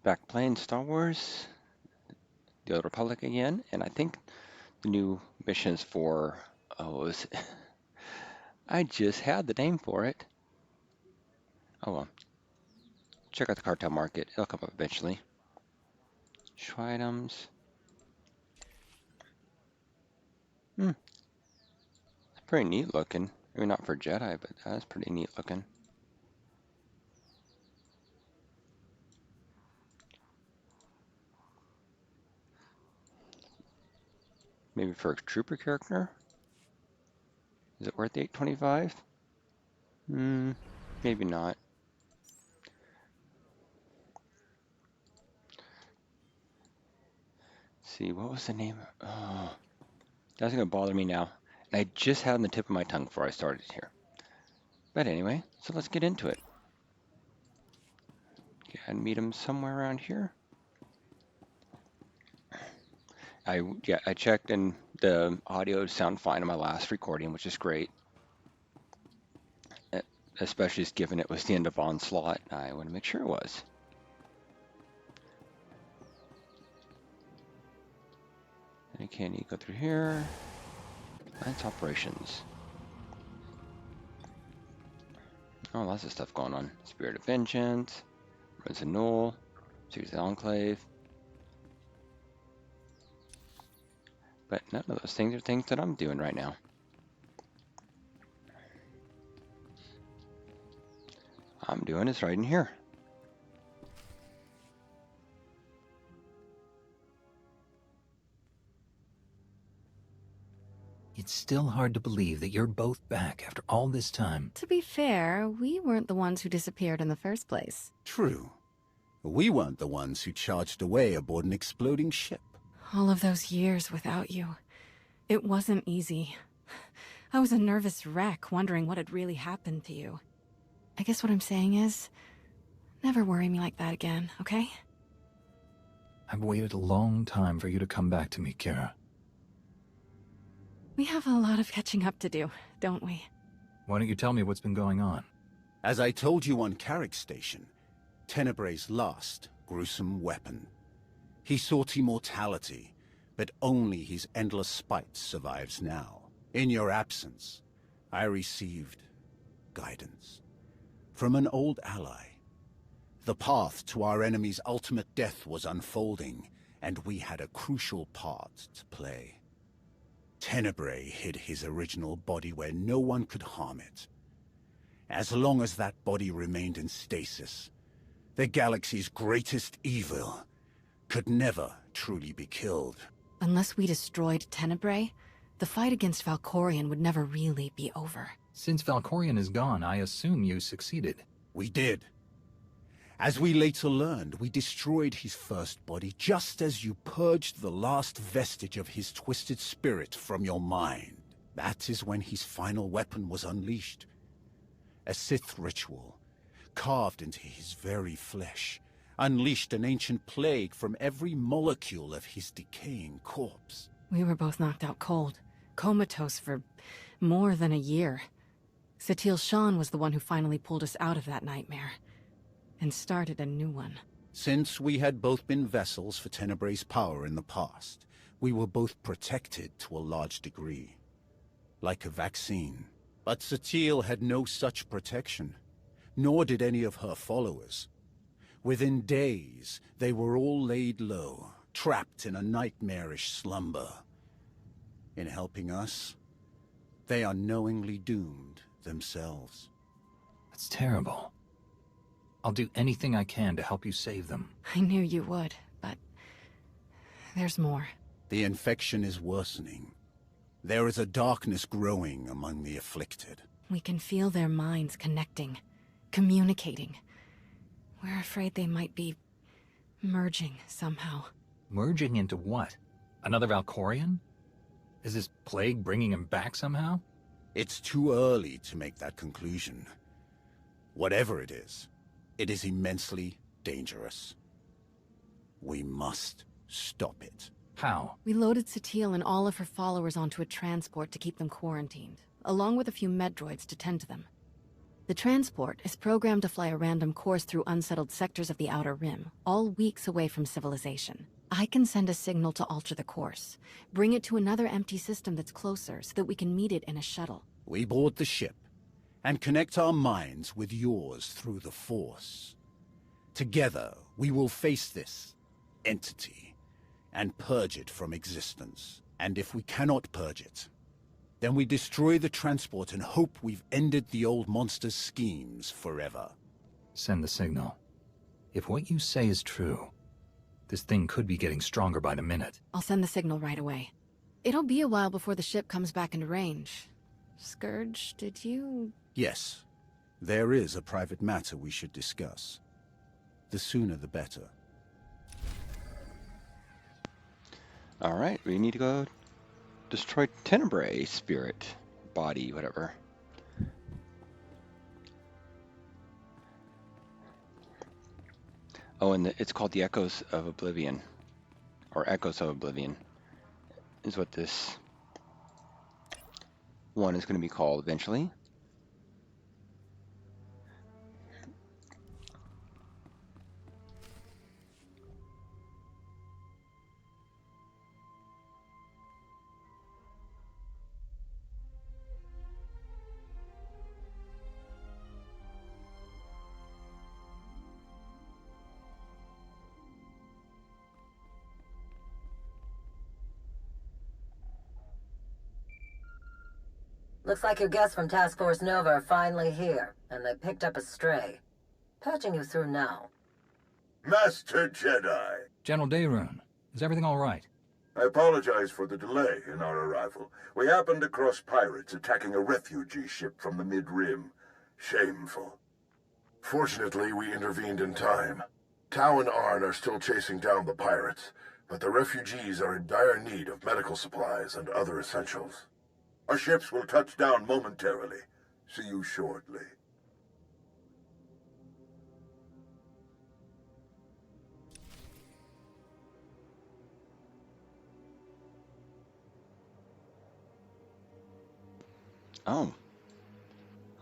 Back playing Star Wars, The Old Republic again, and I think the new missions for, oh, I just had the name for it. Oh well, check out the cartel market, it'll come up eventually. Show items. It's pretty neat looking. Maybe not for Jedi, but that's pretty neat looking. Maybe for a trooper character? Is it worth $8.25? Maybe not. Let's see, what was the name? Oh, that's gonna bother me now. And I just had it on the tip of my tongue before I started here. But anyway, so let's get into it. Okay, I'd meet him somewhere around here. I checked and the audio sounded fine on my last recording, which is great. Especially given it was the end of Onslaught. I want to make sure it was. Okay, I need to go through here. Lance operations. Oh, lots of stuff going on. Spirit of Vengeance, Ruins of Null, Secrets of the Enclave. But none of those things are things that I'm doing right now. I'm doing is right in here. It's still hard to believe that you're both back after all this time. To be fair, we weren't the ones who disappeared in the first place. True. We weren't the ones who charged away aboard an exploding ship. All of those years without you. It wasn't easy. I was a nervous wreck, wondering what had really happened to you. I guess what I'm saying is, never worry me like that again, okay? I've waited a long time for you to come back to me, Kira. We have a lot of catching up to do, don't we? Why don't you tell me what's been going on? As I told you on Carrick Station, Tenebrae's last gruesome weapon. He sought immortality, but only his endless spite survives now. In your absence, I received guidance from an old ally. The path to our enemy's ultimate death was unfolding, and we had a crucial part to play. Tenebrae hid his original body where no one could harm it. As long as that body remained in stasis, the galaxy's greatest evil could never truly be killed. Unless we destroyed Tenebrae, the fight against Valkorion would never really be over. Since Valkorion is gone, I assume you succeeded. We did. As we later learned, we destroyed his first body just as you purged the last vestige of his twisted spirit from your mind. That is when his final weapon was unleashed. A Sith ritual, carved into his very flesh, unleashed an ancient plague from every molecule of his decaying corpse. We were both knocked out cold, comatose for more than a year. Satil Shan was the one who finally pulled us out of that nightmare, and started a new one. Since we had both been vessels for Tenebrae's power in the past, we were both protected to a large degree. Like a vaccine. But Satil had no such protection, nor did any of her followers. Within days, they were all laid low, trapped in a nightmarish slumber. In helping us, they are knowingly doomed themselves. That's terrible. I'll do anything I can to help you save them. I knew you would, but there's more. The infection is worsening. There is a darkness growing among the afflicted. We can feel their minds connecting, communicating. We're afraid they might be merging somehow. Merging into what? Another Valkorion? Is this plague bringing him back somehow? It's too early to make that conclusion. Whatever it is immensely dangerous. We must stop it. How? We loaded Satil and all of her followers onto a transport to keep them quarantined, along with a few med droids to tend to them. The transport is programmed to fly a random course through unsettled sectors of the Outer Rim, all weeks away from civilization. I can send a signal to alter the course, bring it to another empty system that's closer so that we can meet it in a shuttle. We board the ship and connect our minds with yours through the Force. Together, we will face this entity and purge it from existence. And if we cannot purge it, then we destroy the transport and hope we've ended the old monster's schemes forever. Send the signal. If what you say is true, this thing could be getting stronger by the minute. I'll send the signal right away. It'll be a while before the ship comes back into range. Scourge, did you... Yes, there is a private matter we should discuss. The sooner the better. Alright, we need to go destroy Tenebrae spirit, body, whatever. Oh, and it's called the Echoes of Oblivion. Or Echoes of Oblivion is what this one is going to be called eventually. Looks like your guests from Task Force Nova are finally here, and they picked up a stray. Patching you through now. Master Jedi. General Daerun, is everything all right? I apologize for the delay in our arrival. We happened across pirates attacking a refugee ship from the Mid-Rim. Shameful. Fortunately, we intervened in time. Tau and Arn are still chasing down the pirates, but the refugees are in dire need of medical supplies and other essentials. Our ships will touch down momentarily. See you shortly. Oh.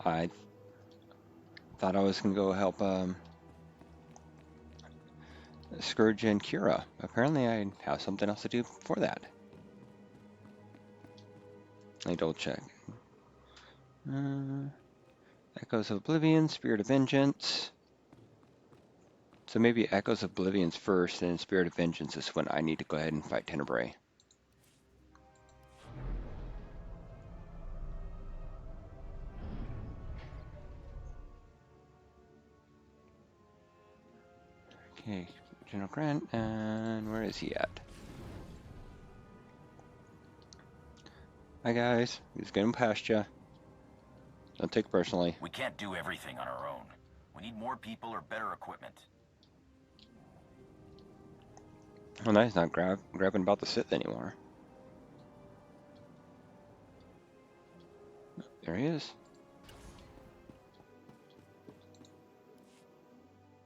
I thought I was going to go help Scourge and Kira. Apparently I have something else to do for that. Let me double check. Echoes of Oblivion, Spirit of Vengeance. So maybe Echoes of Oblivion's first, and Spirit of Vengeance is when I need to go ahead and fight Tenebrae. Okay, General Grant, and where is he at? Hi guys, he's getting past you. Don't take it personally. We can't do everything on our own. We need more people or better equipment. Well, now he's not grabbing about the Sith anymore. There he is.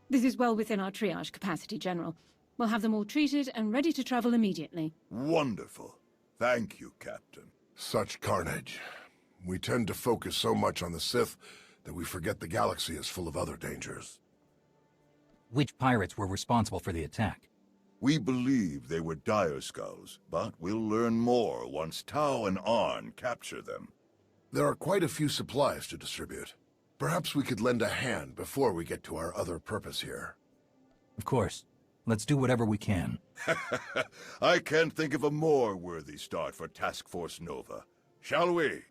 This is well within our triage capacity, General. We'll have them all treated and ready to travel immediately. Wonderful. Thank you, Captain. Such carnage. We tend to focus so much on the Sith that we forget the galaxy is full of other dangers. Which pirates were responsible for the attack? We believe they were Dire Skulls, but we'll learn more once Tau and Arn capture them. There are quite a few supplies to distribute. Perhaps we could lend a hand before we get to our other purpose here. Of course. Let's do whatever we can. I can't think of a more worthy start for Task Force Nova. Shall we?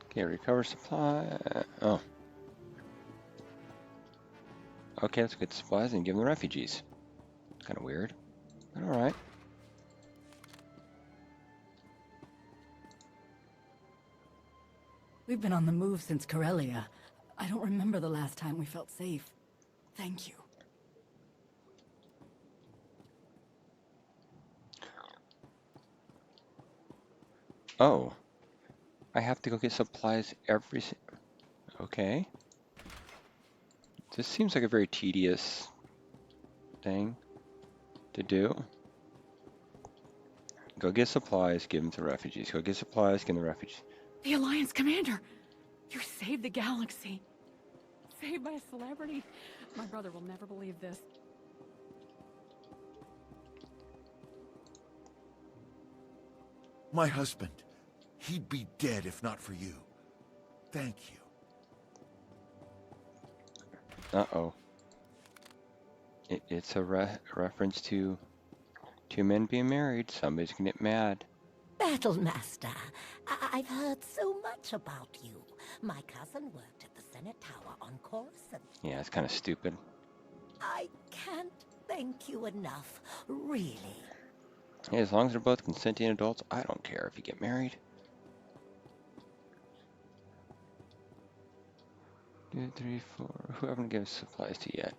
Okay, recover supply. Oh. Okay, let's get supplies and give them the refugees. Kind of weird, but alright. We've been on the move since Corellia. I don't remember the last time we felt safe. Thank you. Oh. I have to go get supplies every... Okay. This seems like a very tedious thing. to do. Go get supplies, give them to refugees. Go get supplies, give them to refugees. The Alliance Commander! You saved the galaxy. Saved by a celebrity. My brother will never believe this. My husband. He'd be dead if not for you. Thank you. Uh-oh. It's a reference to two men being married. Somebody's gonna get mad. Battlemaster, I've heard so much about you. My cousin worked at the Senate Tower on Coruscant. Yeah, it's kind of stupid. I can't thank you enough, really. Hey, as long as they're both consenting adults, I don't care if you get married. 2, 3, 4. Who haven't given supplies to yet?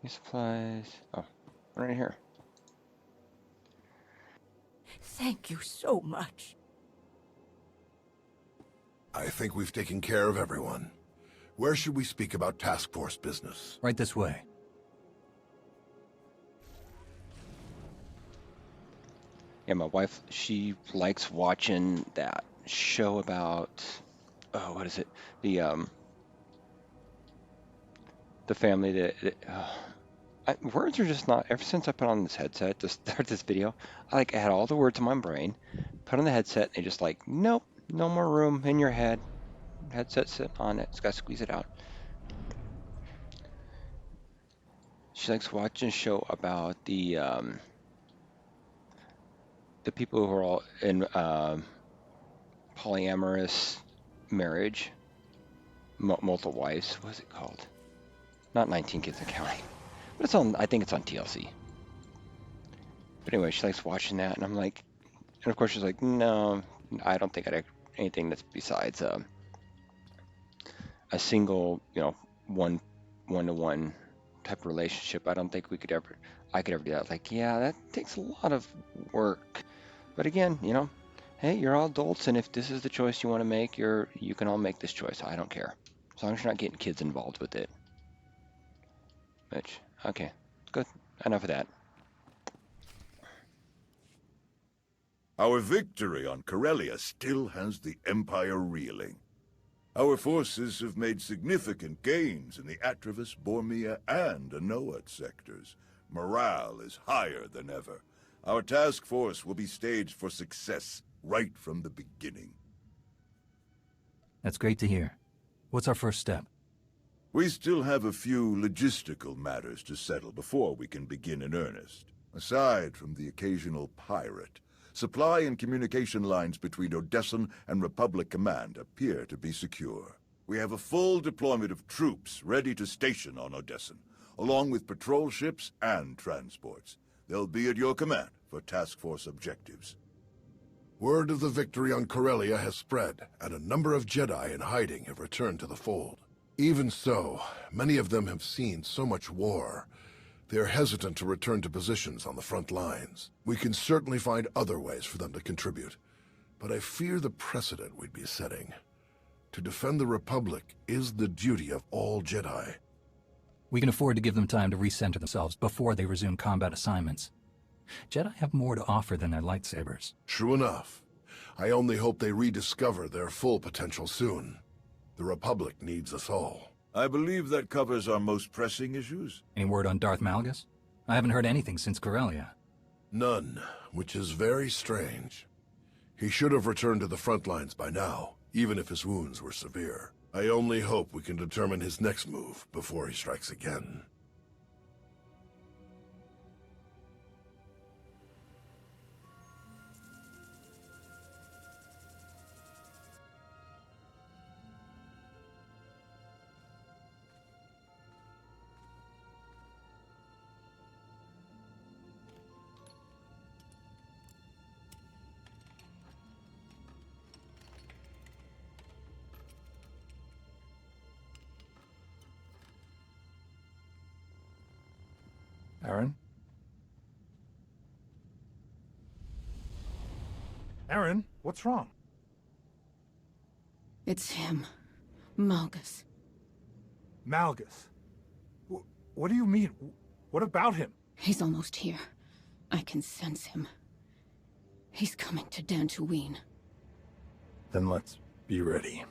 Any supplies? Oh, right here. Thank you so much. I think we've taken care of everyone. Where should we speak about task force business? Right this way. Yeah, my wife, she likes watching that show about, oh, what is it? The family that words are just not, ever since I put on this headset to start this video, I had all the words in my brain, put on the headset, and they just nope, no more room in your head. Headset sit on it, it's got to squeeze it out. She likes watching a show about the people who are all in polyamorous marriage, multiple wives. What is it called? Not 19 Kids and Counting, but it's on. I think it's on TLC. But anyway, she likes watching that, and I'm like, and of course she's like, no, I don't think I'd have anything that's besides a single, one-to-one type of relationship. I don't think I could ever do that. Yeah, that takes a lot of work. But again, hey, you're all adults, and if this is the choice you want to make, you can all make this choice. I don't care, as long as you're not getting kids involved with it. Which, okay, good. Enough of that. Our victory on Corellia still has the Empire reeling. Our forces have made significant gains in the Atravis, Bormia, and Anoat sectors. Morale is higher than ever. Our task force will be staged for success right from the beginning. That's great to hear. What's our first step? We still have a few logistical matters to settle before we can begin in earnest. Aside from the occasional pirate, supply and communication lines between Odessan and Republic Command appear to be secure. We have a full deployment of troops ready to station on Odessan, along with patrol ships and transports. They'll be at your command for task force objectives. Word of the victory on Corellia has spread, and a number of Jedi in hiding have returned to the fold. Even so, many of them have seen so much war. They are hesitant to return to positions on the front lines. We can certainly find other ways for them to contribute, but I fear the precedent we'd be setting. To defend the Republic is the duty of all Jedi. We can afford to give them time to recenter themselves before they resume combat assignments. Jedi have more to offer than their lightsabers. True enough. I only hope they rediscover their full potential soon. The Republic needs us all. I believe that covers our most pressing issues. Any word on Darth Malgus? I haven't heard anything since Corellia. None, which is very strange. He should have returned to the front lines by now, even if his wounds were severe. I only hope we can determine his next move before he strikes again. Aaron? Aaron, what's wrong? It's him. Malgus. Malgus. What do you mean? What about him? He's almost here. I can sense him. He's coming to Dantooine. Then let's be ready.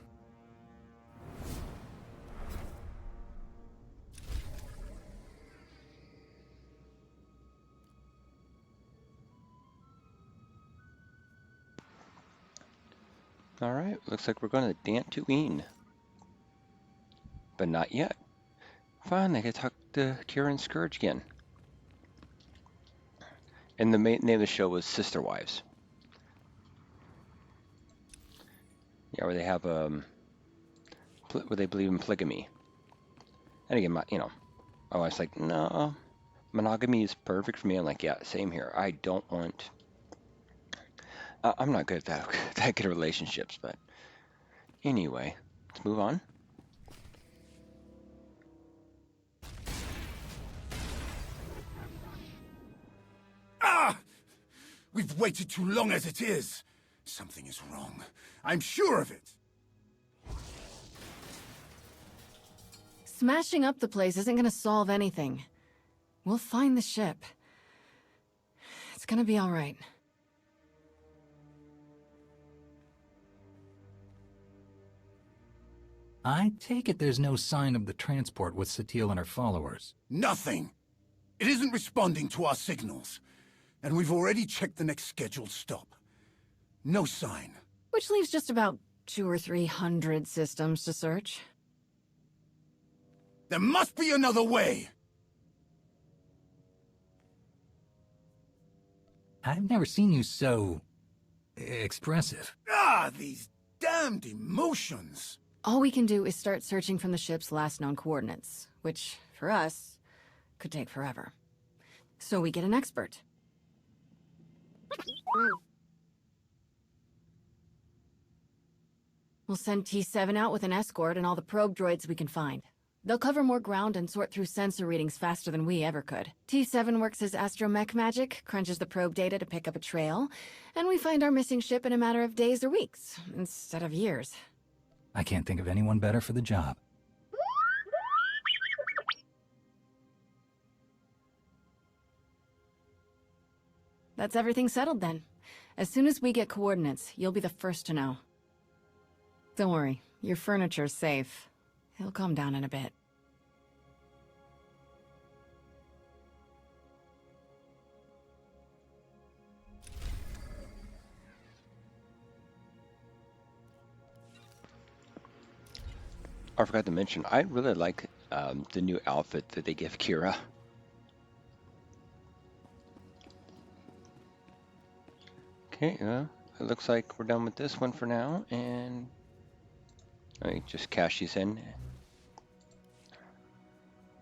Alright, looks like we're going to Dantooine. But not yet. Finally, I get to talk to Kira and Scourge again. And the name of the show was Sister Wives. Yeah, where they have where they believe in polygamy. And again, I was like, no, monogamy is perfect for me. I'm like, yeah, same here. I don't want. I'm not good at that good at relationships, but anyway, let's move on. Ah! We've waited too long as it is. Something is wrong. I'm sure of it. Smashing up the place isn't gonna solve anything. We'll find the ship. It's gonna be all right. I take it there's no sign of the transport with Satele and her followers. Nothing. It isn't responding to our signals. And we've already checked the next scheduled stop. No sign. Which leaves just about 200 or 300 systems to search. There must be another way! I've never seen you so... expressive. Ah, these damned emotions! All we can do is start searching from the ship's last known coordinates, which, for us, could take forever. So we get an expert. We'll send T7 out with an escort and all the probe droids we can find. They'll cover more ground and sort through sensor readings faster than we ever could. T7 works as astromech magic, crunches the probe data to pick up a trail, and we find our missing ship in a matter of days or weeks, instead of years. I can't think of anyone better for the job. That's everything settled then. As soon as we get coordinates, you'll be the first to know. Don't worry, your furniture's safe. He'll calm down in a bit. I forgot to mention, I really like the new outfit that they give Kira. Okay, it looks like we're done with this one for now, and let me just cash these in.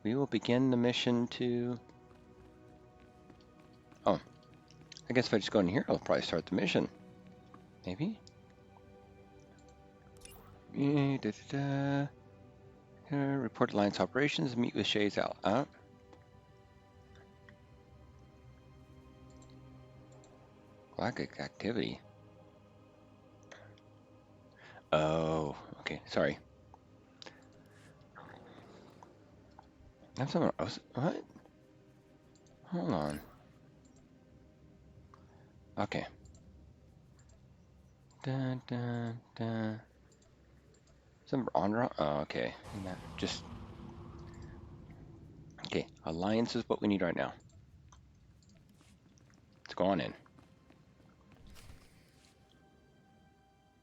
We will begin the mission to... Oh, I guess if I just go in here, I'll probably start the mission. Maybe? Report Alliance operations, meet with Shay's out. Lack of activity. Oh, okay, sorry. I have someone else. What? Hold on. Okay. Dun, dun, dun. Some honor. Oh, okay. Just. Okay. Alliance is what we need right now. Let's go on in.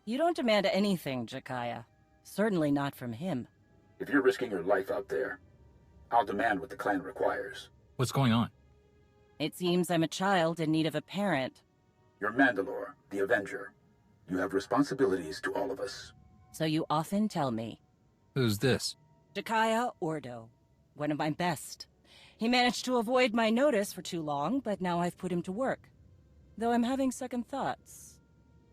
You don't demand anything, Jekiah. Certainly not from him. If you're risking your life out there, I'll demand what the clan requires. What's going on? It seems I'm a child in need of a parent. You're Mandalore, the Avenger. You have responsibilities to all of us. So you often tell me. Who's this? Jekiah Ordo. One of my best. He managed to avoid my notice for too long, but now I've put him to work. Though I'm having second thoughts.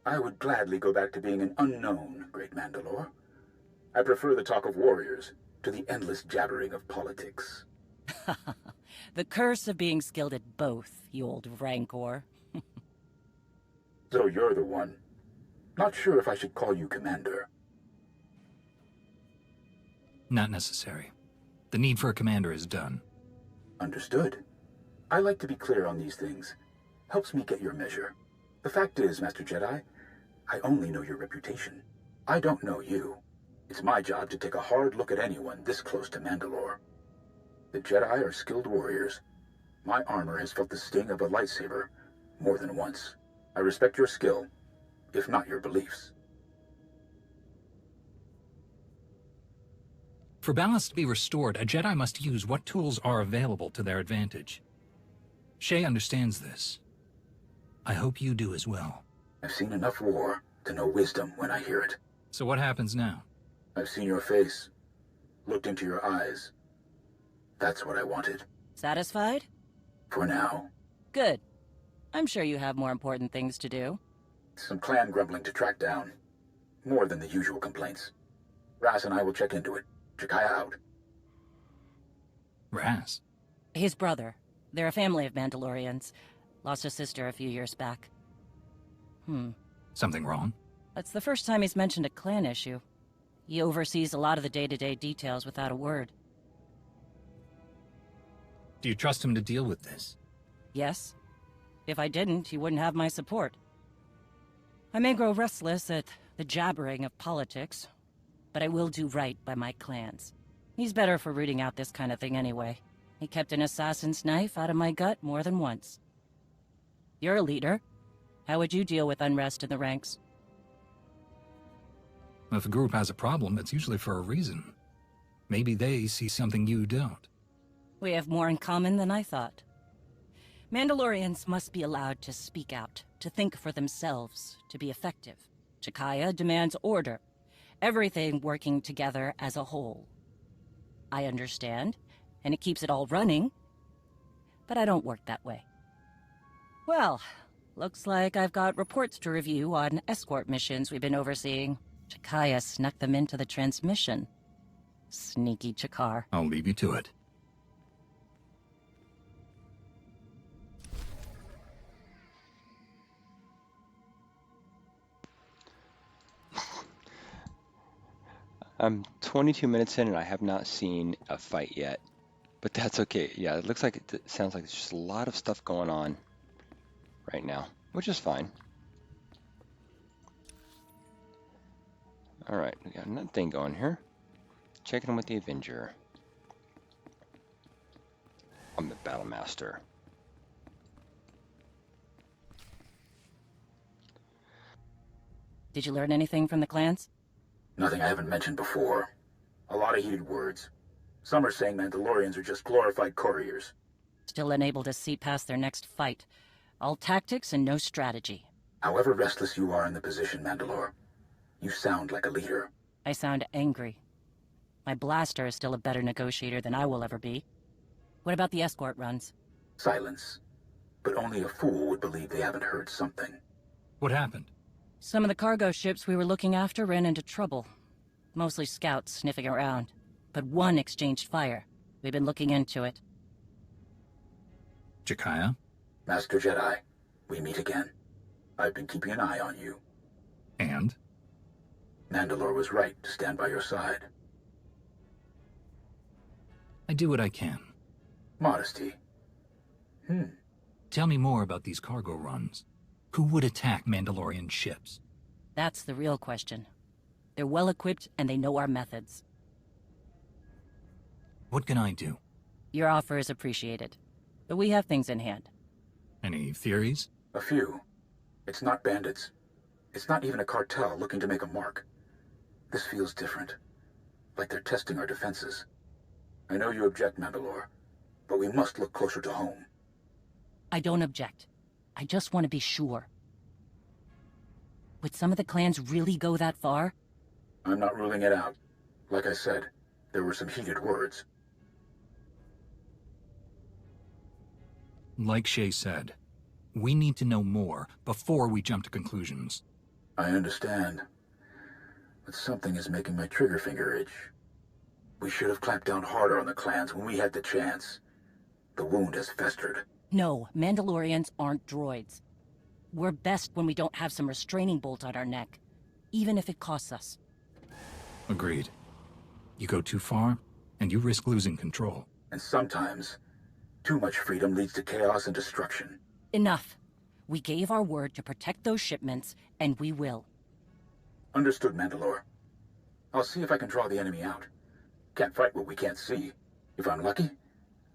I would gladly go back to being an unknown, Great Mandalore. I prefer the talk of warriors to the endless jabbering of politics. The curse of being skilled at both, you old rancor. So you're the one. Not sure if I should call you Commander. Not necessary. The need for a commander is done. Understood. I like to be clear on these things. Helps me get your measure. The fact is, Master Jedi, I only know your reputation. I don't know you. It's my job to take a hard look at anyone this close to Mandalore. The Jedi are skilled warriors. My armor has felt the sting of a lightsaber more than once. I respect your skill, if not your beliefs. For balance to be restored, a Jedi must use what tools are available to their advantage. Shay understands this. I hope you do as well. I've seen enough war to know wisdom when I hear it. So what happens now? I've seen your face, looked into your eyes. That's what I wanted. Satisfied? For now. Good. I'm sure you have more important things to do. Some clan grumbling to track down. More than the usual complaints. Raz and I will check into it. Jekiah out. Raz? His brother. They're a family of Mandalorians. Lost a sister a few years back. Something wrong? That's the first time he's mentioned a clan issue. He oversees a lot of the day-to-day details without a word. Do you trust him to deal with this? Yes. If I didn't, he wouldn't have my support. I may grow restless at the jabbering of politics, but I will do right by my clans. He's better for rooting out this kind of thing anyway. He kept an assassin's knife out of my gut more than once. You're a leader. How would you deal with unrest in the ranks? If a group has a problem, it's usually for a reason. Maybe they see something you don't. We have more in common than I thought. Mandalorians must be allowed to speak out, to think for themselves, to be effective. Jekiah demands order, everything working together as a whole. I understand, and it keeps it all running, but I don't work that way. Well, looks like I've got reports to review on escort missions we've been overseeing. Jekiah snuck them into the transmission. Sneaky Chakar. I'll leave you to it. I'm 22 minutes in and I have not seen a fight yet, but that's okay. Yeah, it looks like it sounds like there's just a lot of stuff going on right now, which is fine. All right, we got another thing going here. Checking in with the Avenger. I'm the Battle Master. Did you learn anything from the clans? Nothing I haven't mentioned before. A lot of heated words. Some are saying Mandalorians are just glorified couriers. Still unable to see past their next fight. All tactics and no strategy. However restless you are in the position, Mandalore, you sound like a leader. I sound angry. My blaster is still a better negotiator than I will ever be. What about the escort runs? Silence. But only a fool would believe they haven't heard something. What happened? Some of the cargo ships we were looking after ran into trouble. Mostly scouts sniffing around. But one exchanged fire. We've been looking into it. Jekiah? Master Jedi, we meet again. I've been keeping an eye on you. And? Mandalore was right to stand by your side. I do what I can. Modesty. Tell me more about these cargo runs. Who would attack Mandalorian ships? That's the real question. They're well equipped and they know our methods. What can I do? Your offer is appreciated, but we have things in hand. Any theories? A few. It's not bandits. It's not even a cartel looking to make a mark. This feels different. Like they're testing our defenses. I know you object, Mandalore, but we must look closer to home. I don't object. I just want to be sure. Would some of the clans really go that far? I'm not ruling it out. Like I said, there were some heated words. Like Shay said, we need to know more before we jump to conclusions. I understand. But something is making my trigger finger itch. We should have clamped down harder on the clans when we had the chance. The wound has festered. No, Mandalorians aren't droids. We're best when we don't have some restraining bolt on our neck, even if it costs us. Agreed. You go too far, and you risk losing control. And sometimes, Too much freedom leads to chaos and destruction. Enough. We gave our word to protect those shipments, and we will. Understood, Mandalore. I'll see if I can draw the enemy out. Can't fight what we can't see. If I'm lucky,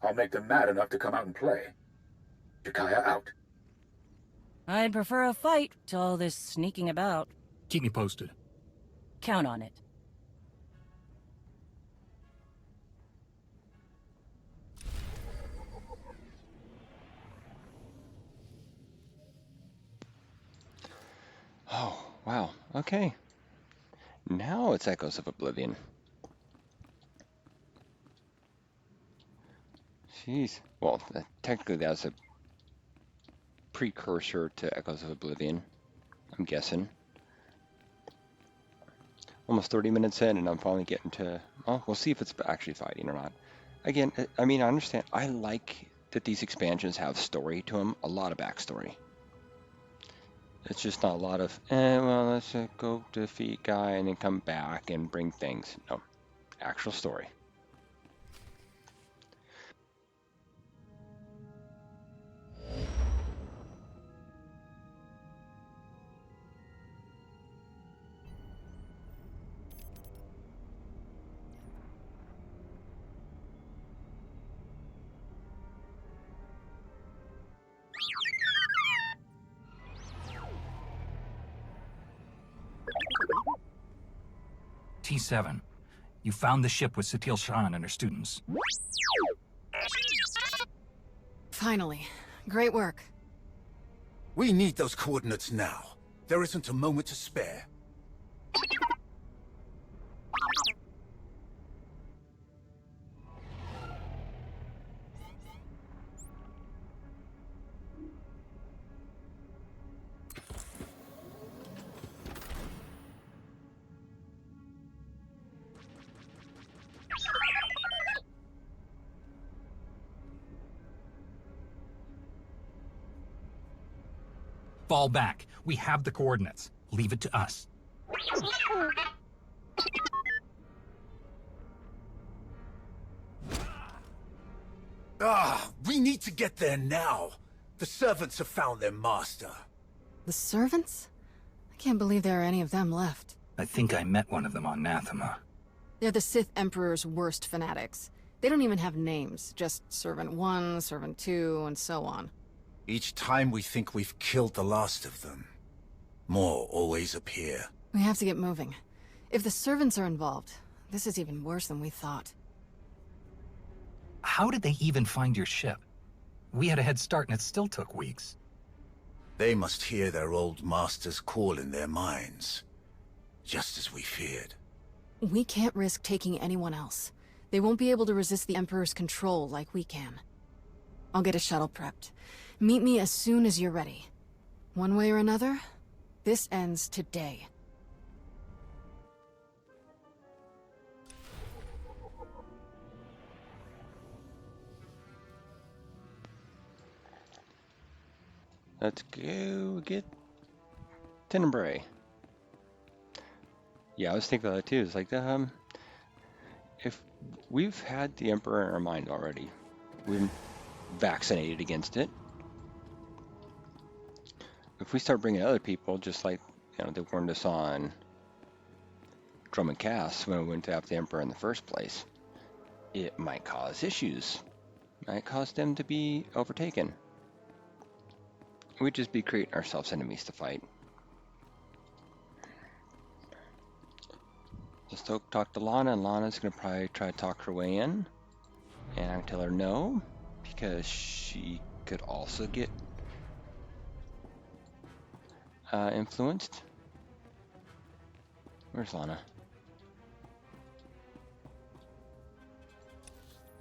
I'll make them mad enough to come out and play. Jekiah out. I'd prefer a fight to all this sneaking about. Keep me posted. Count on it. Oh, wow. Okay. Now it's Echoes of Oblivion. Jeez. Well, technically that's a precursor to Echoes of Oblivion, I'm guessing. Almost 30 minutes in, and I'm finally getting to... Well, we'll see if it's actually fighting or not. Again, I mean, I understand. I like that these expansions have story to them, a lot of backstory. It's just not a lot of, well, let's go defeat guy and then come back and bring things. No, actual story. T7. You found the ship with Satil Shan and her students. Finally. Great work. We need those coordinates now. There isn't a moment to spare. Fall back. We have the coordinates. Leave it to us. We need to get there now. The servants have found their master. The servants? I can't believe there are any of them left. I think I met one of them on Nathema. They're the Sith Emperor's worst fanatics. They don't even have names, just Servant 1, Servant 2, and so on. Each time we think we've killed the last of them, more always appear. We have to get moving. If the servants are involved, this is even worse than we thought. How did they even find your ship? We had a head start and it still took weeks. They must hear their old master's call in their minds, just as we feared. We can't risk taking anyone else. They won't be able to resist the Emperor's control like we can. I'll get a shuttle prepped. Meet me as soon as you're ready. One way or another, this ends today. Let's go get Tenebrae. Yeah, I was thinking about that too. It's like, if we've had the Emperor in our mind already, we've vaccinated against it. If we start bringing other people, just like, you know, they warned us on Drum and Cass when we went to have the Emperor in the first place, it might cause issues. Might cause them to be overtaken. We'd just be creating ourselves enemies to fight. Let's talk to Lana, and Lana's going to probably try to talk her way in. And I tell her no, because she could also get influenced. Where's Lana?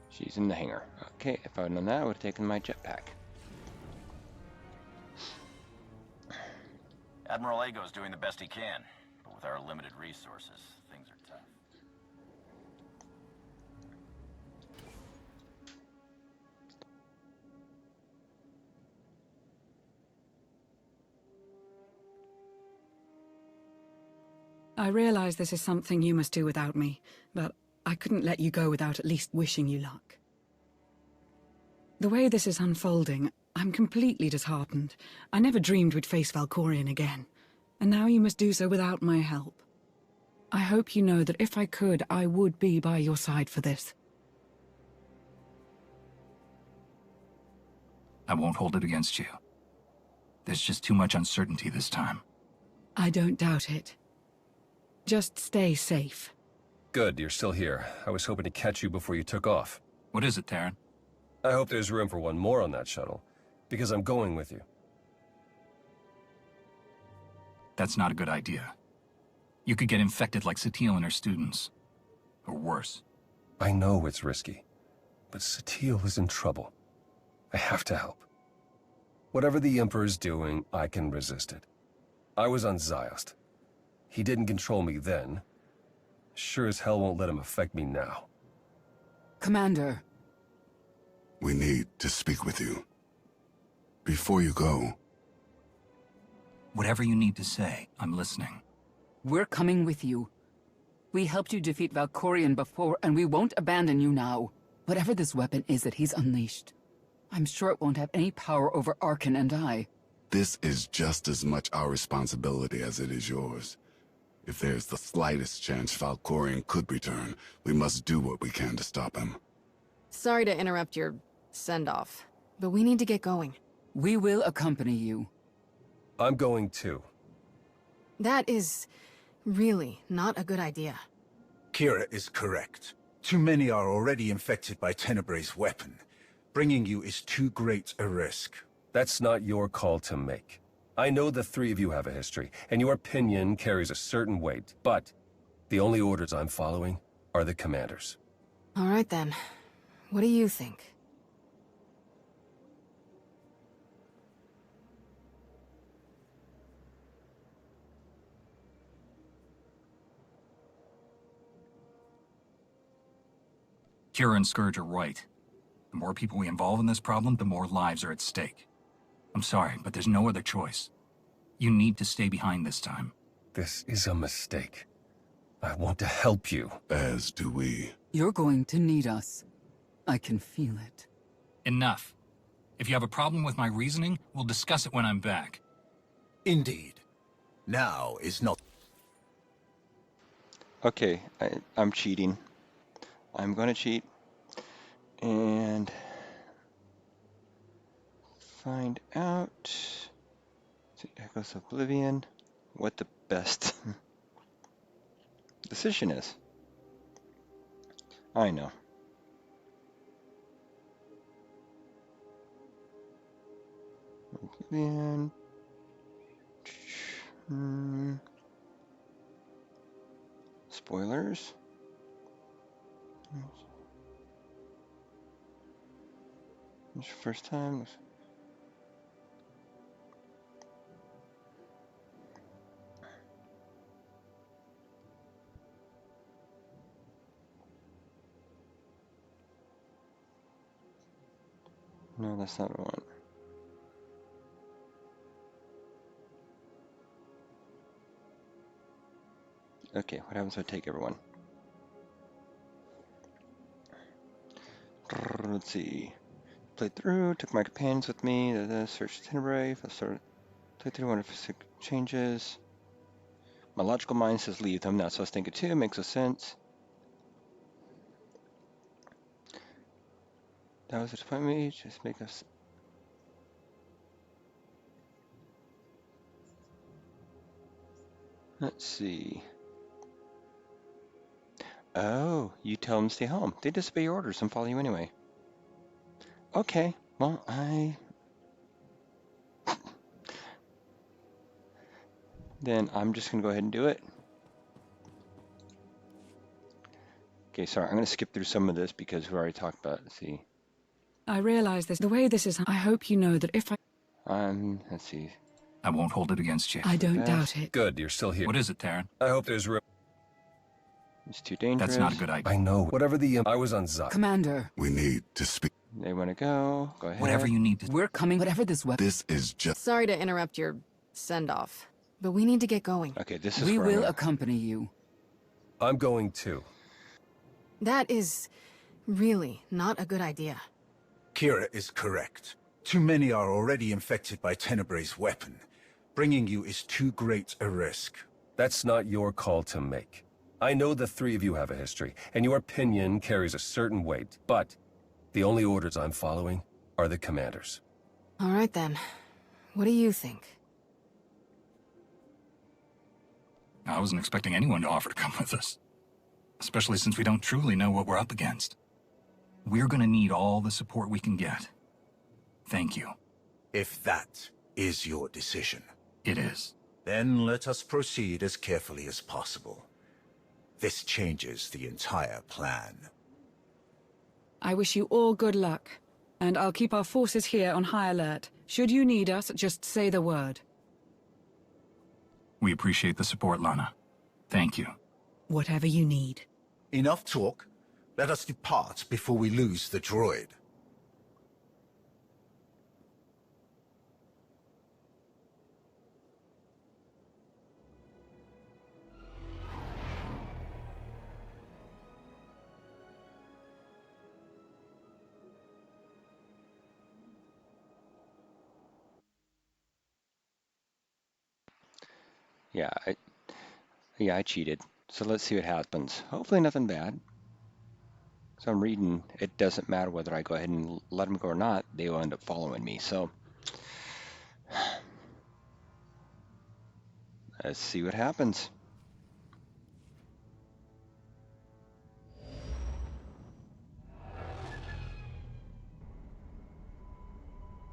She's in the hangar. Okay, if I had known that, I would have taken my jetpack. Admiral Ego's doing the best he can, but with our limited resources, things are tough. I realize this is something you must do without me, but I couldn't let you go without at least wishing you luck. The way this is unfolding, I'm completely disheartened. I never dreamed we'd face Valkorion again. And now you must do so without my help. I hope you know that if I could, I would be by your side for this. I won't hold it against you. There's just too much uncertainty this time. I don't doubt it. Just stay safe. Good, you're still here. I was hoping to catch you before you took off. What is it, Terran? I hope there's room for one more on that shuttle, because I'm going with you. That's not a good idea. You could get infected like Satele and her students. Or worse. I know it's risky, but Satele is in trouble. I have to help. Whatever the Emperor's doing, I can resist it. I was on Ziost. He didn't control me then. Sure as hell won't let him affect me now. Commander. We need to speak with you. Before you go... Whatever you need to say, I'm listening. We're coming with you. We helped you defeat Valkorion before, and we won't abandon you now. Whatever this weapon is that he's unleashed, I'm sure it won't have any power over Arkan and I. This is just as much our responsibility as it is yours. If there's the slightest chance Valkorion could return, we must do what we can to stop him. Sorry to interrupt your send-off, but we need to get going. We will accompany you. I'm going too. That is really not a good idea. Kira is correct. Too many are already infected by Tenebrae's weapon. Bringing you is too great a risk. That's not your call to make. I know the three of you have a history, and your opinion carries a certain weight, but the only orders I'm following are the commander's. All right then. What do you think? Kira and Scourge are right. The more people we involve in this problem, the more lives are at stake. I'm sorry, but there's no other choice. You need to stay behind this time. This is a mistake. I want to help you. As do we. You're going to need us. I can feel it. Enough. If you have a problem with my reasoning, we'll discuss it when I'm back. Indeed. Now is not... Okay, I'm cheating. I'm gonna cheat. And... find out... Echoes of Oblivion, what the best decision is. I know. Oblivion. Spoilers. It's your first time. No, that's not what I want. Okay, what happens if I take everyone? Let's see. Played through, took my companions with me, searched Tenebrae, played through, one of changes. My logical mind says leave them, that's what I was thinking too, makes no sense. That was a disappointment, just make us... Let's see. Oh, you tell them to stay home. They disobey your orders and follow you anyway. Okay, well, then I'm just gonna go ahead and do it. Okay, sorry, I'm gonna skip through some of this because we already talked about it. Let's see. I realize this. The way this is, I hope you know that if I... let's see. I won't hold it against you. I don't doubt it. Good, you're still here. What is it, Terran? I hope there's room. It's too dangerous. That's not a good idea. I know. Whatever the... I was on Ziost. Commander. We need to speak. They want to go. Go ahead. Whatever you need to... We're coming, whatever this weapon... This is just... Sorry to interrupt your send-off, but we need to get going. Okay, this is We will accompany you. I'm going too. That is really not a good idea. Kira is correct. Too many are already infected by Tenebrae's weapon. Bringing you is too great a risk. That's not your call to make. I know the three of you have a history, and your opinion carries a certain weight, but the only orders I'm following are the commander's. All right then. What do you think? I wasn't expecting anyone to offer to come with us. Especially since we don't truly know what we're up against. We're gonna need all the support we can get. Thank you. If that is your decision. It is. Then let us proceed as carefully as possible. This changes the entire plan. I wish you all good luck, and I'll keep our forces here on high alert. Should you need us, just say the word. We appreciate the support, Lana. Thank you. Whatever you need. Enough talk. Let us depart before we lose the droid. I cheated. So let's see what happens. Hopefully nothing bad. So I'm reading, it doesn't matter whether I go ahead and let them go or not, they will end up following me. So let's see what happens.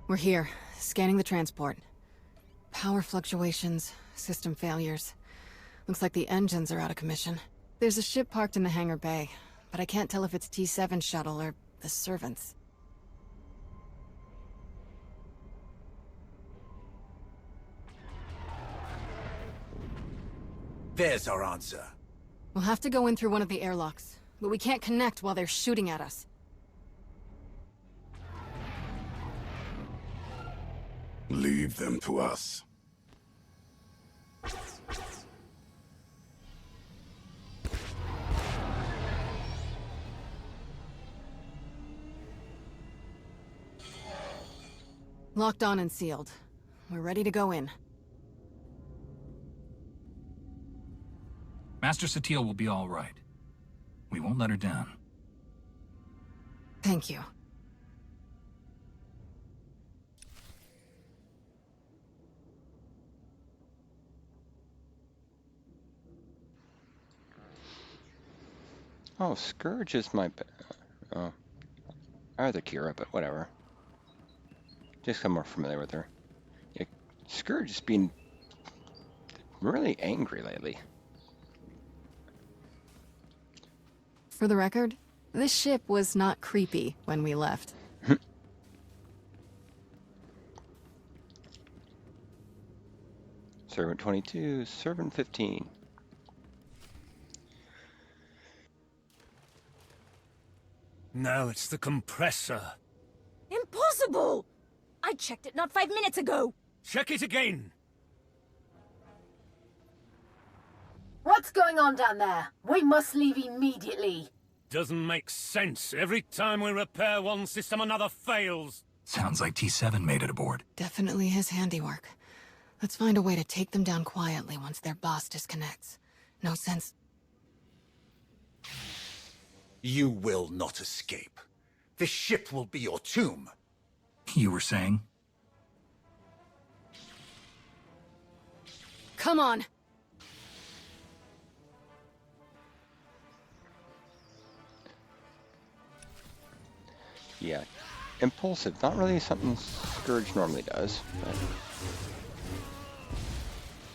We're here, scanning the transport. Power fluctuations, system failures. Looks like the engines are out of commission. There's a ship parked in the hangar bay, but I can't tell if it's T7 shuttle or the servants. There's our answer. We'll have to go in through one of the airlocks, but we can't connect while they're shooting at us. Leave them to us. Locked on and sealed. We're ready to go in. Master SWTOR will be all right. We won't let her down. Thank you. Oh, Scourge is my... Oh. Either Kira, but whatever. Just I'm more familiar with her. Yeah, Scourge has been really angry lately. For the record, this ship was not creepy when we left. Servant 22, Servant 15. No, it's the compressor. Impossible! I checked it not 5 minutes ago. Check it again. What's going on down there? We must leave immediately. Doesn't make sense. Every time we repair one system, another fails. Sounds like T7 made it aboard. Definitely his handiwork. Let's find a way to take them down quietly once their boss disconnects. No sense... You will not escape. This ship will be your tomb. You were saying? Come on! Yeah, impulsive. Not really something Scourge normally does, but...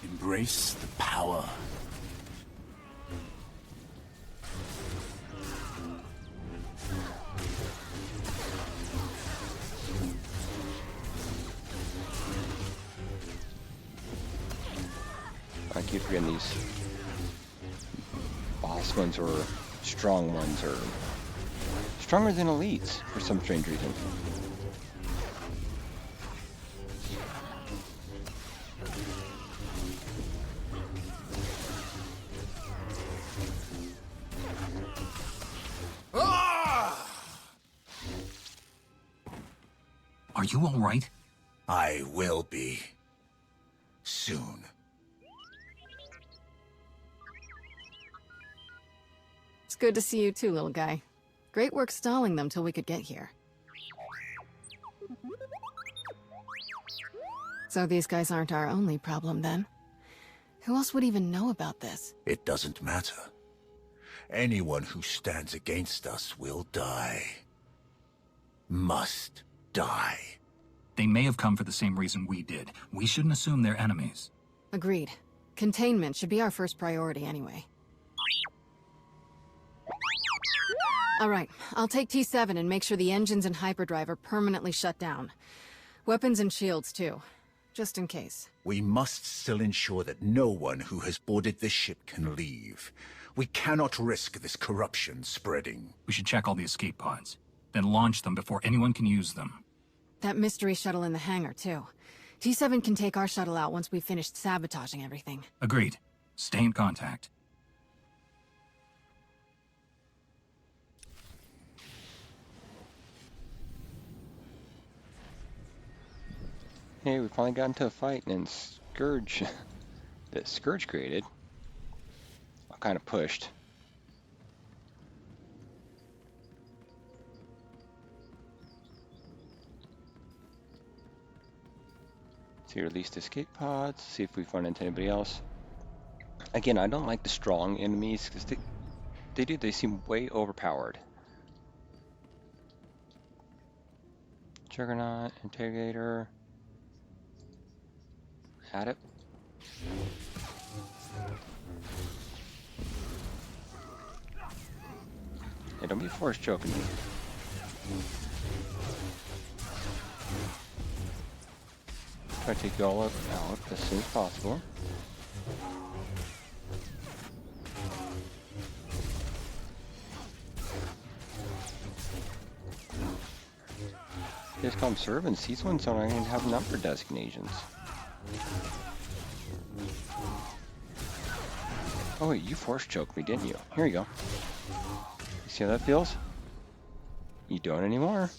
Embrace the power. I keep forgetting these boss ones or strong ones are stronger than elites for some strange reason. Are you all right? I will be. Soon. It's good to see you too, little guy. Great work stalling them till we could get here. So these guys aren't our only problem, then? Who else would even know about this? It doesn't matter. Anyone who stands against us will die. Must die. They may have come for the same reason we did. We shouldn't assume they're enemies. Agreed. Containment should be our first priority anyway. Alright, I'll take T7 and make sure the engines and hyperdrive are permanently shut down. Weapons and shields, too. Just in case. We must still ensure that no one who has boarded this ship can leave. We cannot risk this corruption spreading. We should check all the escape pods, then launch them before anyone can use them. That mystery shuttle in the hangar, too. T7 can take our shuttle out once we've finished sabotaging everything. Agreed. Stay in contact. Hey, we finally got into a fight, and Scourge, that Scourge created, I kind of pushed. So you released escape pods, see if we run into anybody else. Again, I don't like the strong enemies, because they seem way overpowered. Juggernaut, Interrogator. Had it. Hey, don't be force choking me. Try to take you all out as soon as possible. They just call them servants. These ones don't even have number designations. Oh wait, you force choked me, didn't you? Here you go. You see how that feels? You don't anymore.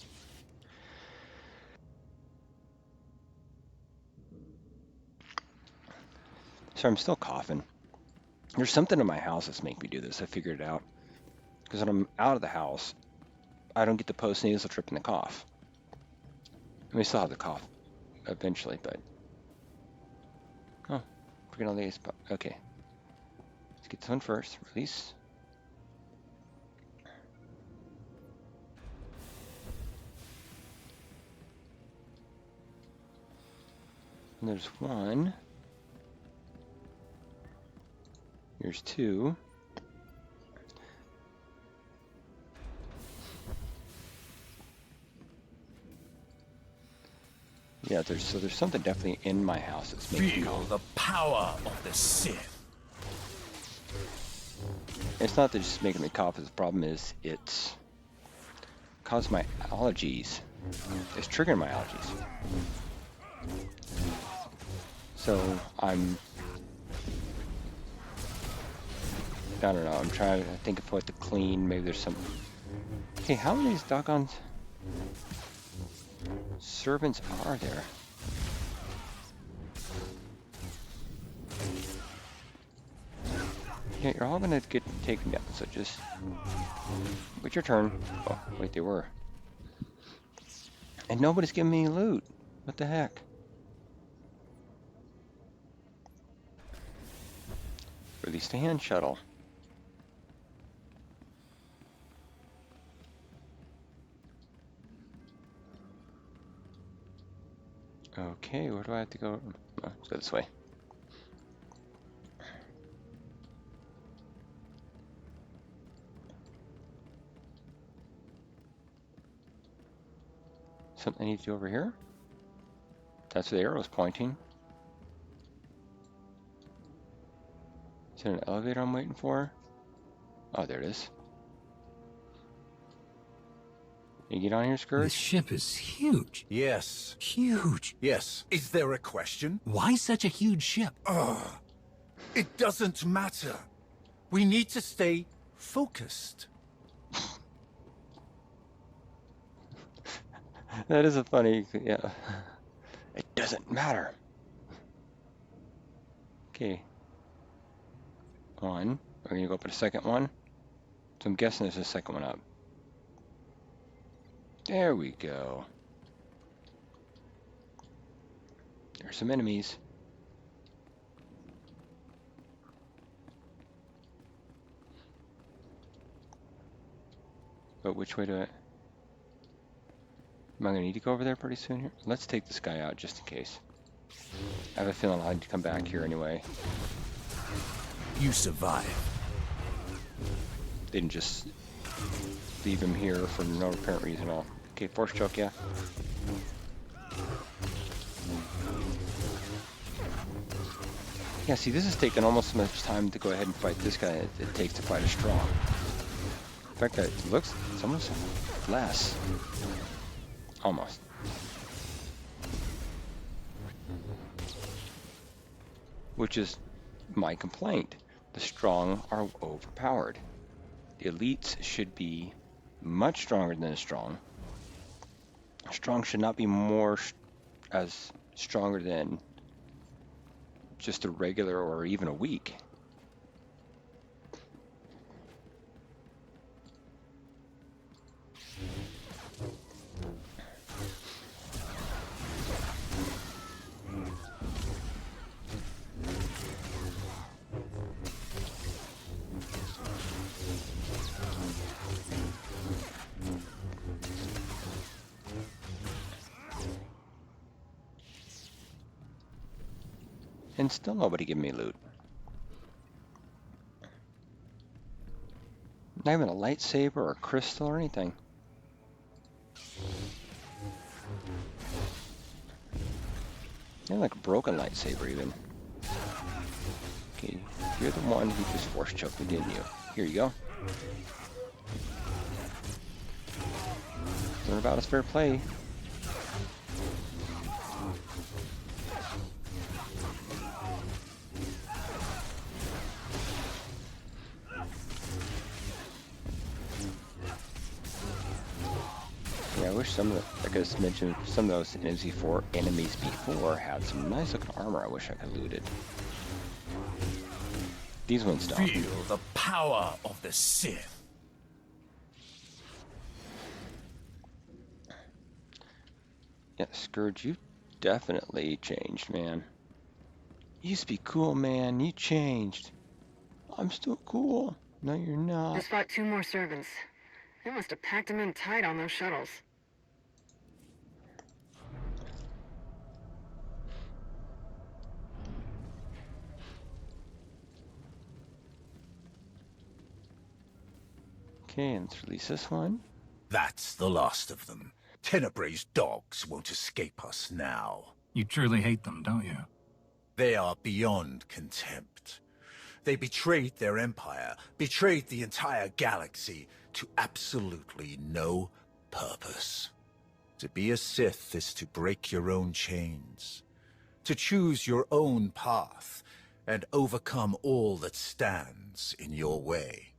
So I'm still coughing. There's something in my house that's making me do this. I figured it out. Because when I'm out of the house, I don't get the post-nasal trip and the cough. I may still have the cough eventually, but... Oh, forget all these. Okay. Let's get this one first. Release. And there's one. Here's two. Yeah, there's something definitely in my house that's making Feel the power of the Sith. It's not that it's just making me cough. The problem is it's caused my allergies. It's triggering my allergies. So I don't know. I'm trying to think of what to clean. Maybe there's some. Hey, how many of these doggone servants are there? Yeah, you're all gonna get taken down, so just wait your turn. Oh, wait, they were. And nobody's giving me loot. What the heck? Release the hand shuttle. Okay, where do I have to go? Oh, let's go this way. Something I need to do over here? That's where the arrow's pointing. Is there an elevator I'm waiting for? Oh, there it is. You get on here, Scourge? This ship is huge. Yes. Huge. Yes. Is there a question? Why such a huge ship? It doesn't matter. We need to stay focused. That is a funny, yeah. It doesn't matter. Okay. On. We're gonna go up to the second one. So I'm guessing there's a second one up. There we go. There's some enemies. But which way do I... Am I going to need to go over there pretty soon here? Let's take this guy out just in case. I have a feeling I'll need to come back here anyway. You survive. Didn't just leave him here for no apparent reason at all. Okay, force choke, yeah. Yeah, see, this is taking almost as much time to go ahead and fight this guy as it takes to fight a strong. In fact, it looks, it's almost less. Almost. Which is my complaint. The strong are overpowered. The elites should be much stronger than the strong. Strong should not be more as stronger than just a regular or even a weak. And still nobody give me loot. Not even a lightsaber or a crystal or anything. Not like a broken lightsaber even. Okay, you're the one who just force choked me, didn't you? Here you go. Learn about his fair play. Yeah, I wish some of the, like I just mentioned, some of those enemies before had some nice looking armor I wish I could looted. These ones don't. Feel the power of the Sith. Yeah, Scourge, you definitely changed, man. You used to be cool, man. You changed. I'm still cool. No, you're not. I spot 2 more servants. They must have packed them in tight on those shuttles. Okay, and let's release this one. That's the last of them. Tenebrae's dogs won't escape us now. You truly hate them, don't you? They are beyond contempt. They betrayed their empire, betrayed the entire galaxy to absolutely no purpose. To be a Sith is to break your own chains, to choose your own path, and overcome all that stands in your way.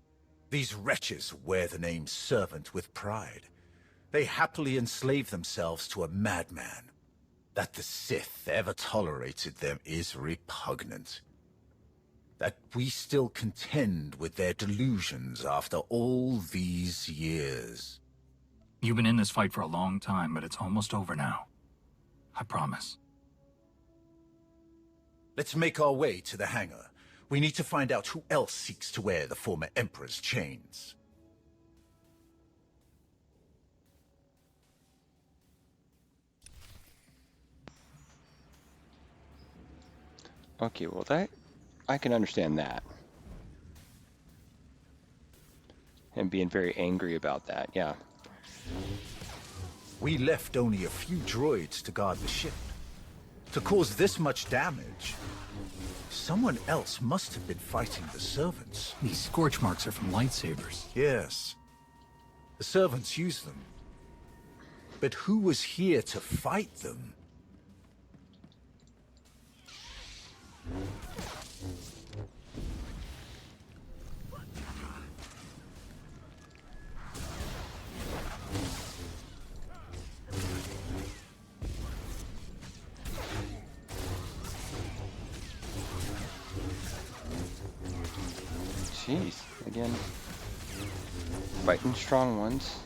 These wretches wear the name servant with pride. They happily enslave themselves to a madman. That the Sith ever tolerated them is repugnant. That we still contend with their delusions after all these years. You've been in this fight for a long time, but it's almost over now. I promise. Let's make our way to the hangar. We need to find out who else seeks to wear the former Emperor's chains. Okay, well that, I can understand that. And being very angry about that, yeah. We left only a few droids to guard the ship. To cause this much damage, someone else must have been fighting the servants. These scorch marks are from lightsabers. Yes. The servants use them. But who was here to fight them? Jeez, again. Fighting strong ones.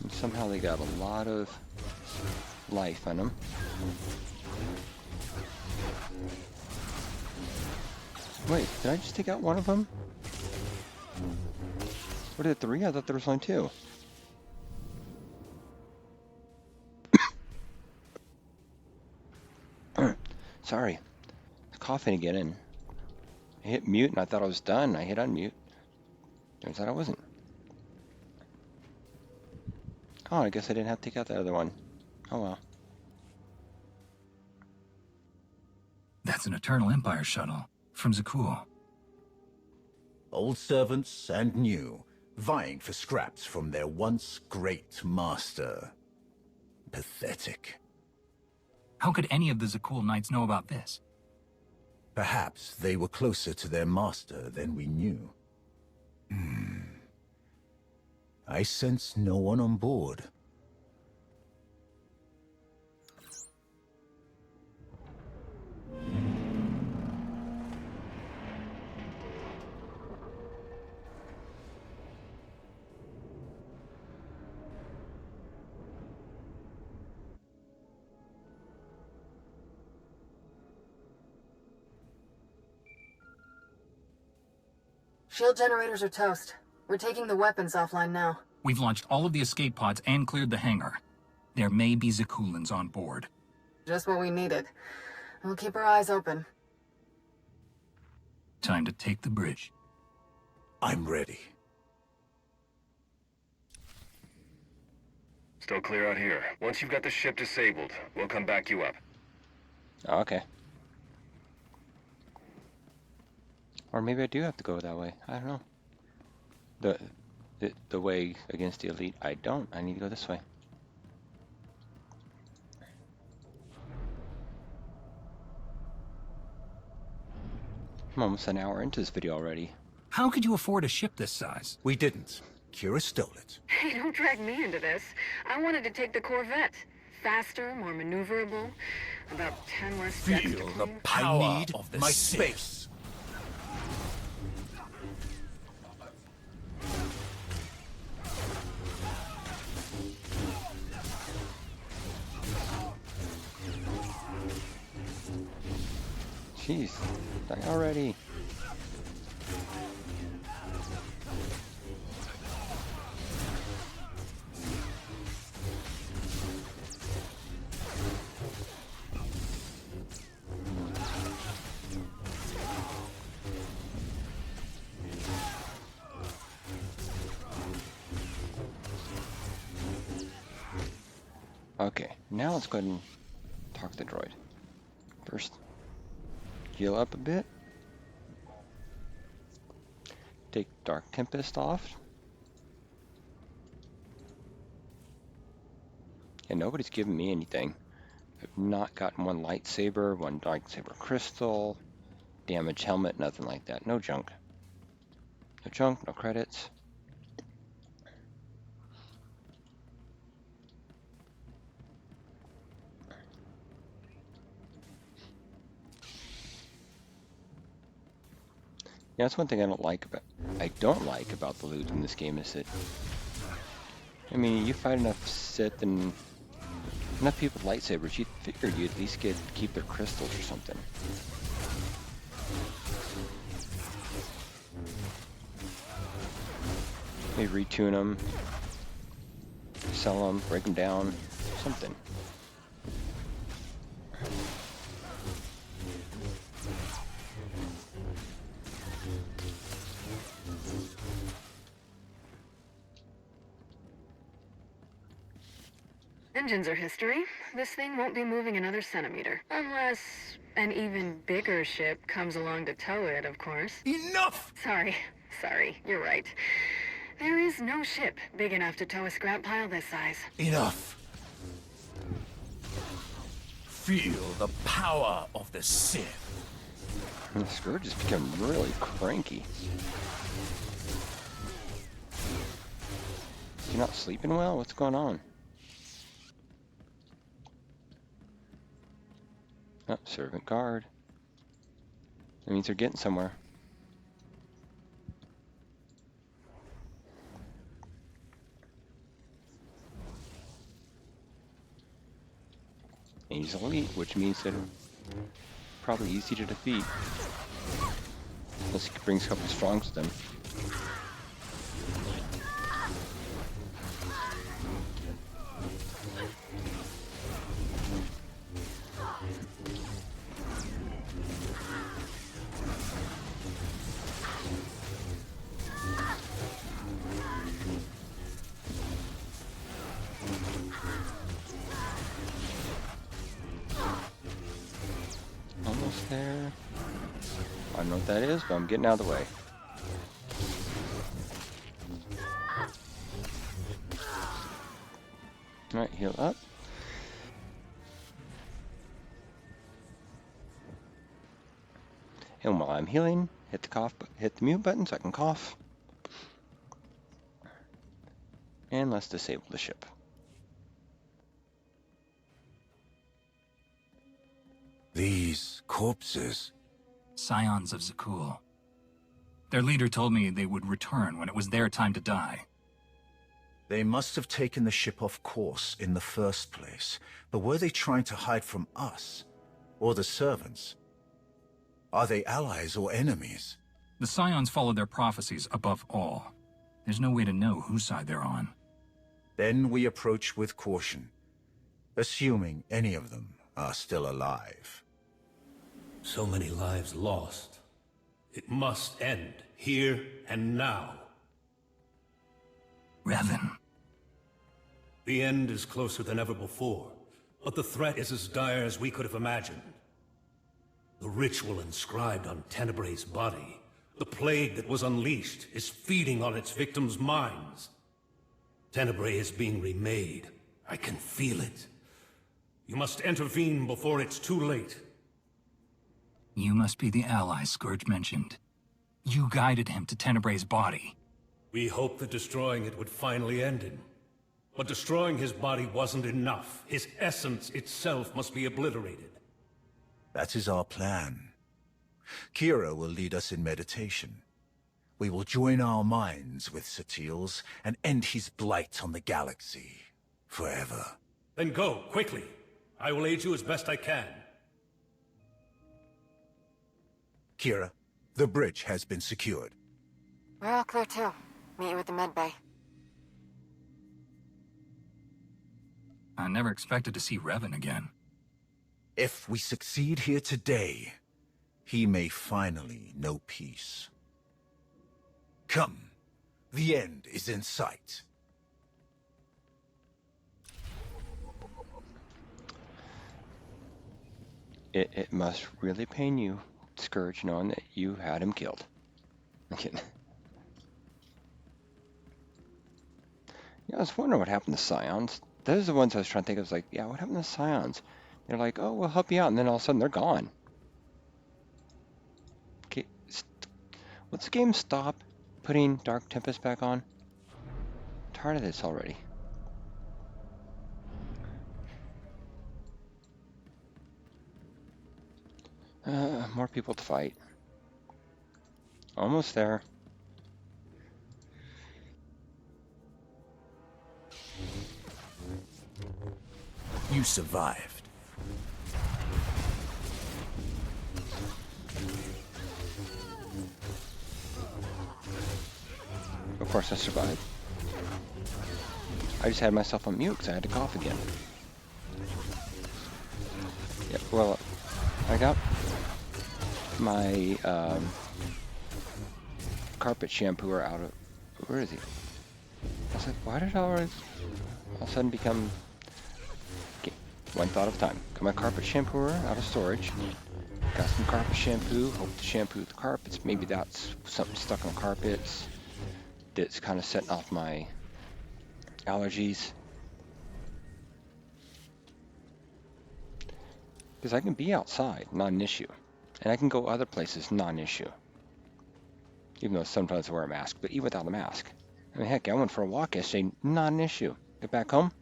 And somehow they got a lot of life on them. Wait, did I just take out one of them? What are there 3? I thought there was only 2. Sorry. I was coughing again and I hit mute and I thought I was done. I hit unmute. Turns out I wasn't. Oh, I guess I didn't have to take out the other one. Oh well. That's an Eternal Empire shuttle from Zakul. Old servants and new, vying for scraps from their once great master. Pathetic. How could any of the Zakul Knights know about this? Perhaps they were closer to their master than we knew. I sense no one on board. Shield generators are toast. We're taking the weapons offline now. We've launched all of the escape pods and cleared the hangar. There may be Zakulans on board. Just what we needed. We'll keep our eyes open. Time to take the bridge. I'm ready. Still clear out here. Once you've got the ship disabled, we'll come back you up. Okay. Or maybe I do have to go that way. I don't know. The way against the elite, I don't. I need to go this way. I'm almost an hour into this video already. How could you afford a ship this size? We didn't. Kira stole it. Hey, don't drag me into this. I wanted to take the Corvette. Faster, more maneuverable, about 10 less steps to Feel the clear. power I need of the my Sith. space. Jeez, die already. Okay, now let's go ahead and talk to the droid. First, heal up a bit. Take Dark Tempest off. And nobody's given me anything. I've not gotten one lightsaber, one lightsaber crystal, damaged helmet, nothing like that. No junk. No junk, no credits. Yeah, that's one thing I don't like about the loot in this game is that, I mean, you fight enough Sith and enough people with lightsabers, you'd figure you'd at least keep their crystals or something. Maybe retune them, sell them, break them down, something. Engines are history. This thing won't be moving another centimeter. Unless an even bigger ship comes along to tow it, of course. Enough! Sorry, you're right. There is no ship big enough to tow a scrap pile this size. Enough. Feel the power of the Sith. And the Scourge has become really cranky. You not sleeping well? What's going on? Oh, servant guard. That means they're getting somewhere. And he's elite, which means that probably easy to defeat. Unless he brings a couple strongs with him. Almost there. I don't know what that is, but I'm getting out of the way. Alright, heal up. And while I'm healing, hit the mute button so I can cough. And let's disable the ship. These corpses. Scions of Zakul. Their leader told me they would return when it was their time to die. They must have taken the ship off course in the first place. But were they trying to hide from us? Or the servants? Are they allies or enemies? The Scions followed their prophecies above all. There's no way to know whose side they're on. Then we approach with caution, assuming any of them are still alive. So many lives lost. It must end, here and now. Revan. The end is closer than ever before, but the threat is as dire as we could have imagined. The ritual inscribed on Tenebray's body, the plague that was unleashed, is feeding on its victims' minds. Tenebray is being remade. I can feel it. You must intervene before it's too late. You must be the ally Scourge mentioned. You guided him to Tenebray's body. We hoped that destroying it would finally end him. But destroying his body wasn't enough. His essence itself must be obliterated. That is our plan. Kira will lead us in meditation. We will join our minds with Sathiel's and end his blight on the galaxy. Forever. Then go, quickly. I will aid you as best I can. Kira, the bridge has been secured. We're all clear too. Meet you at the med bay. I never expected to see Revan again. If we succeed here today, he may finally know peace. Come, the end is in sight. It must really pain you, Scourge, knowing that you had him killed. I'm kidding. Yeah, I was wondering what happened to Scions. Those are the ones I was trying to think of. I was like, yeah, what happened to Scions? They're like, oh, we'll help you out, and then all of a sudden they're gone. Okay, what's the game? Stop putting Dark Tempest back on? I'm tired of this already. More people to fight. Almost there. You survived. Of course I survived. I just had myself on mute because I had to cough again. Yep, well, I got my carpet shampooer out of... Where is he? I was like, why did I all of a sudden become... Okay, one thought at a time. Got my carpet shampooer out of storage. Got some carpet shampoo. Hope to shampoo the carpets. Maybe that's something stuck on carpets. That's kind of setting off my allergies. Because I can be outside, not an issue. And I can go other places, not an issue. Even though sometimes I wear a mask, but even without a mask. I mean, heck, I went for a walk yesterday, not an issue. Get back home,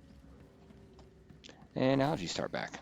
and allergies start back.